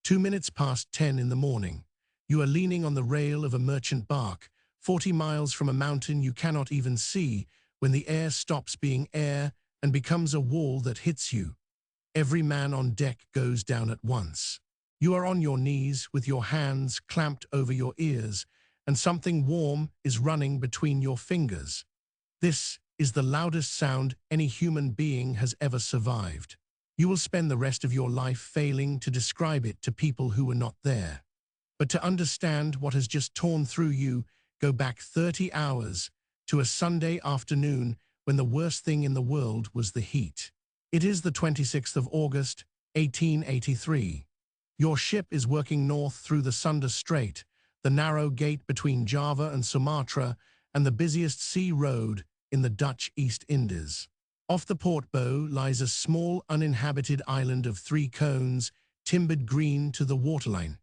2 minutes past 10 in the morning. You are leaning on the rail of a merchant bark, 40 miles from a mountain you cannot even see, when the air stops being air and becomes a wall that hits you. Every man on deck goes down at once. You are on your knees with your hands clamped over your ears, and something warm is running between your fingers. This is the loudest sound any human being has ever survived. You will spend the rest of your life failing to describe it to people who were not there. But to understand what has just torn through you, go back 30 hours to a Sunday afternoon when the worst thing in the world was the heat. It is the 26th of August, 1883. Your ship is working north through the Strait, the narrow gate between Java and Sumatra, and the busiest sea road in the Dutch East Indies. Off the port bow lies a small uninhabited island of 3 cones, timbered green to the waterline.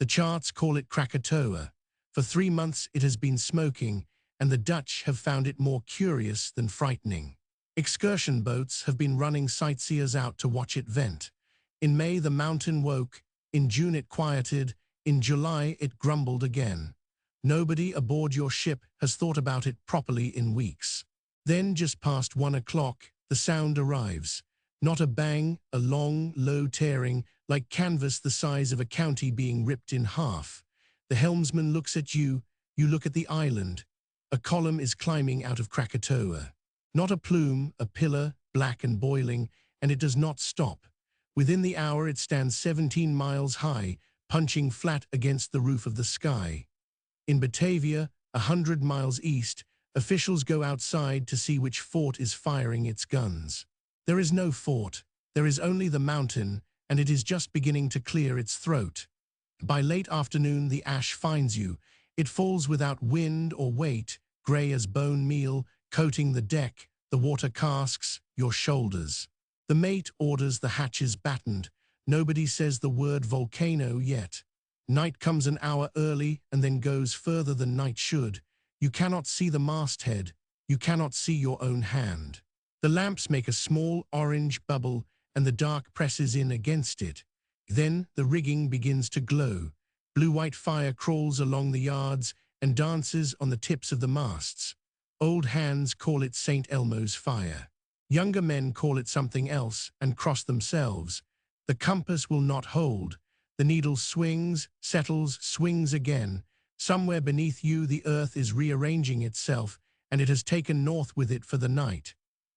The charts call it Krakatoa. For 3 months it has been smoking, and the Dutch have found it more curious than frightening. Excursion boats have been running sightseers out to watch it vent. In May the mountain woke, in June it quieted, in July it grumbled again. Nobody aboard your ship has thought about it properly in weeks. Then, just past 1 o'clock, the sound arrives. Not a bang, a long, low tearing, like canvas the size of a county being ripped in half. The helmsman looks at you, you look at the island. A column is climbing out of Krakatoa. Not a plume, a pillar, black and boiling, and it does not stop. Within the hour it stands 17 miles high, punching flat against the roof of the sky. In Batavia, 100 miles east, officials go outside to see which fort is firing its guns. There is no fort, there is only the mountain, and it is just beginning to clear its throat. By late afternoon the ash finds you. It falls without wind or weight, grey as bone meal, coating the deck, the water casks, your shoulders. The mate orders the hatches battened. Nobody says the word volcano yet. Night comes an hour early and then goes further than night should. You cannot see the masthead. You cannot see your own hand. The lamps make a small orange bubble and the dark presses in against it. Then the rigging begins to glow. Blue-white fire crawls along the yards and dances on the tips of the masts. Old hands call it St. Elmo's fire. Younger men call it something else and cross themselves. The compass will not hold. The needle swings, settles, swings again. Somewhere beneath you the earth is rearranging itself, and it has taken north with it for the night.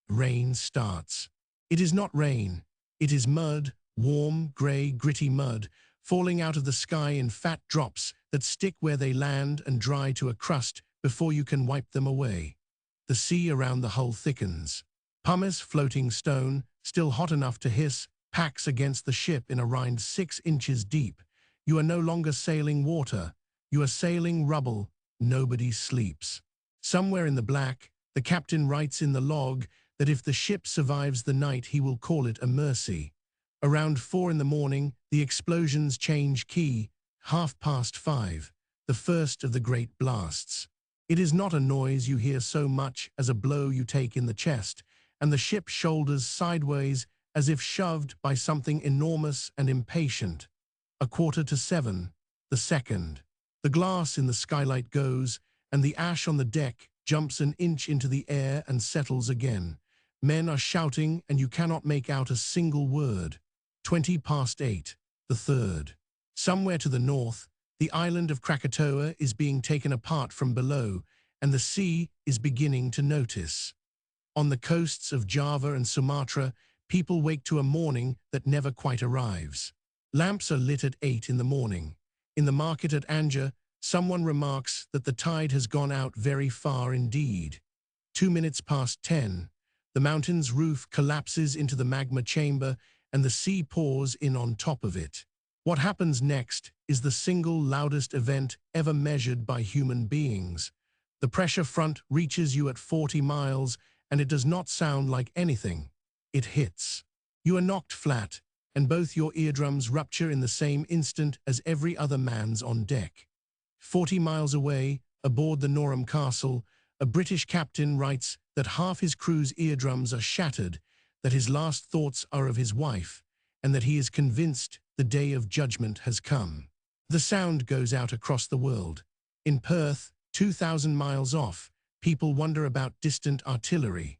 Rain starts. It is not rain. It is mud, warm, grey, gritty mud, falling out of the sky in fat drops that stick where they land and dry to a crust before you can wipe them away. The sea around the hull thickens. Pumice, floating stone, still hot enough to hiss, packs against the ship in a rind 6 inches deep. You are no longer sailing water. You are sailing rubble. Nobody sleeps. Somewhere in the black, the captain writes in the log that if the ship survives the night, he will call it a mercy. Around 4 in the morning, the explosions change key, 5:30, the first of the great blasts. It is not a noise you hear so much as a blow you take in the chest, and the ship shoulders sideways as if shoved by something enormous and impatient. 7:15, the second. The glass in the skylight goes, and the ash on the deck jumps an inch into the air and settles again. Men are shouting, and you cannot make out a single word. 8:20, the third. Somewhere to the north, the island of Krakatoa is being taken apart from below, and the sea is beginning to notice. On the coasts of Java and Sumatra, people wake to a morning that never quite arrives. Lamps are lit at 8 in the morning. In the market at Anjer, someone remarks that the tide has gone out very far indeed. 2 minutes past 10, the mountain's roof collapses into the magma chamber and the sea pours in on top of it. What happens next is the single loudest event ever measured by human beings. The pressure front reaches you at 40 miles, and it does not sound like anything. It hits. You are knocked flat, and both your eardrums rupture in the same instant as every other man's on deck. 40 miles away, aboard the Norham Castle, a British captain writes that half his crew's eardrums are shattered, that his last thoughts are of his wife, and that he is convinced the day of judgment has come. The sound goes out across the world. In Perth, 2,000 miles off, people wonder about distant artillery.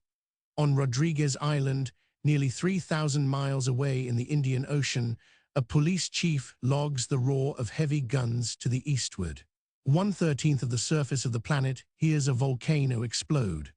On Rodriguez Island, nearly 3,000 miles away in the Indian Ocean, a police chief logs the roar of heavy guns to the eastward. 1/13 of the surface of the planet hears a volcano explode.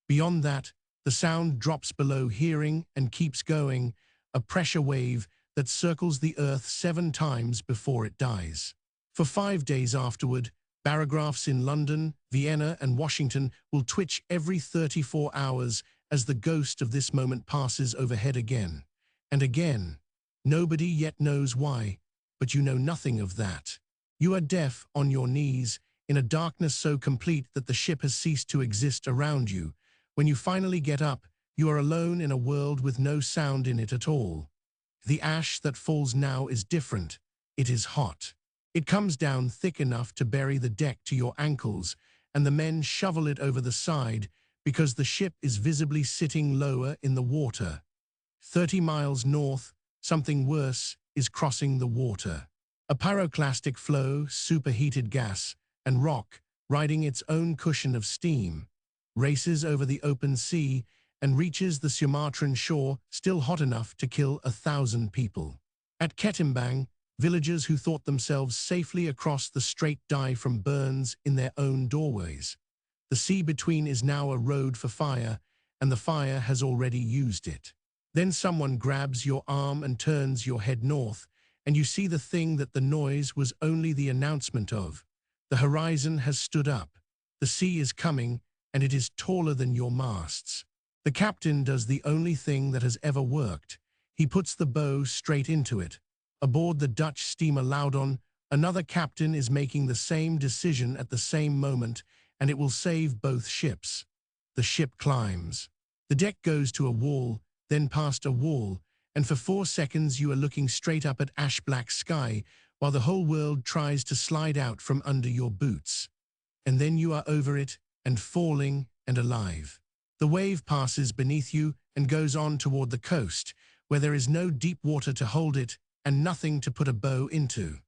Beyond that, the sound drops below hearing and keeps going, a pressure wave that circles the Earth 7 times before it dies. For 5 days afterward, barographs in London, Vienna, and Washington will twitch every 34 hours as the ghost of this moment passes overhead again and again. Nobody yet knows why, but you know nothing of that. You are deaf on your knees, in a darkness so complete that the ship has ceased to exist around you. When you finally get up, you are alone in a world with no sound in it at all. The ash that falls now is different. It is hot. It comes down thick enough to bury the deck to your ankles, and the men shovel it over the side because the ship is visibly sitting lower in the water. 30 miles north, something worse is crossing the water. A pyroclastic flow, superheated gas, and rock, riding its own cushion of steam, races over the open sea and reaches the Sumatran shore, still hot enough to kill 1,000 people. At Ketimbang, villagers who thought themselves safely across the Strait die from burns in their own doorways. The sea between is now a road for fire, and the fire has already used it. Then someone grabs your arm and turns your head north, and you see the thing that the noise was only the announcement of. The horizon has stood up. The sea is coming, and it is taller than your masts. The captain does the only thing that has ever worked. He puts the bow straight into it. Aboard the Dutch steamer Loudon, another captain is making the same decision at the same moment, and it will save both ships. The ship climbs. The deck goes to a wall, then past a wall, and for 4 seconds you are looking straight up at ash-black sky while the whole world tries to slide out from under your boots. And then you are over it, and falling, and alive. The wave passes beneath you and goes on toward the coast, where there is no deep water to hold it and nothing to put a bow into.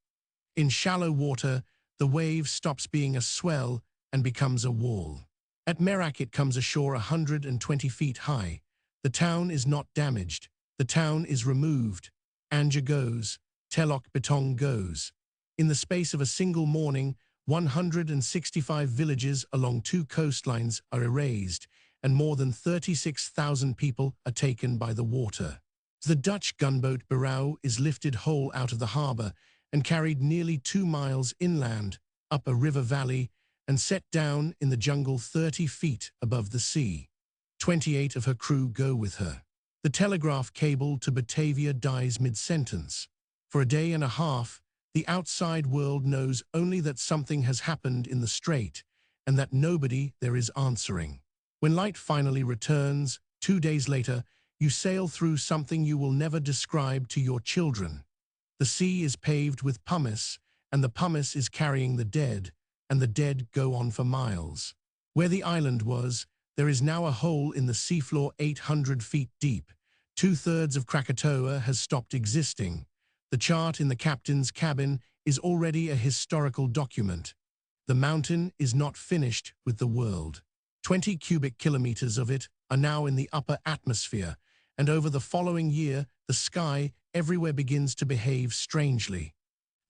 In shallow water, the wave stops being a swell and becomes a wall. At Merak it comes ashore 120 feet high. The town is not damaged. The town is removed. Anjer goes. Telok Betong goes. In the space of a single morning, 165 villages along 2 coastlines are erased, and more than 36,000 people are taken by the water. The Dutch gunboat Merak is lifted whole out of the harbor and carried nearly 2 miles inland, up a river valley, and set down in the jungle 30 feet above the sea. 28 of her crew go with her. The telegraph cable to Batavia dies mid-sentence. For a day and a half, the outside world knows only that something has happened in the Strait, and that nobody there is answering. When light finally returns, 2 days later, you sail through something you will never describe to your children. The sea is paved with pumice, and the pumice is carrying the dead, and the dead go on for miles. Where the island was, there is now a hole in the seafloor 800 feet deep. 2/3 of Krakatoa has stopped existing. The chart in the captain's cabin is already a historical document. The mountain is not finished with the world. 20 cubic kilometers of it are now in the upper atmosphere, and over the following year, the sky everywhere begins to behave strangely.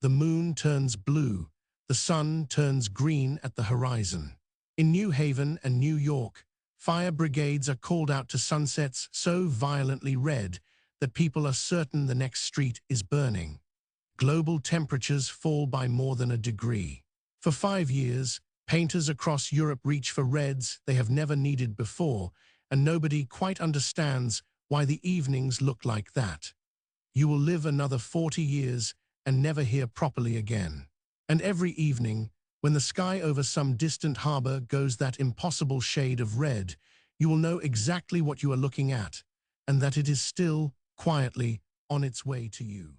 The moon turns blue. The sun turns green at the horizon. In New Haven and New York, fire brigades are called out to sunsets so violently red that people are certain the next street is burning. Global temperatures fall by more than a degree. For 5 years, painters across Europe reach for reds they have never needed before, and nobody quite understands why the evenings look like that. You will live another 40 years and never hear properly again. And every evening, when the sky over some distant harbor goes that impossible shade of red, you will know exactly what you are looking at, and that it is still, quietly, on its way to you.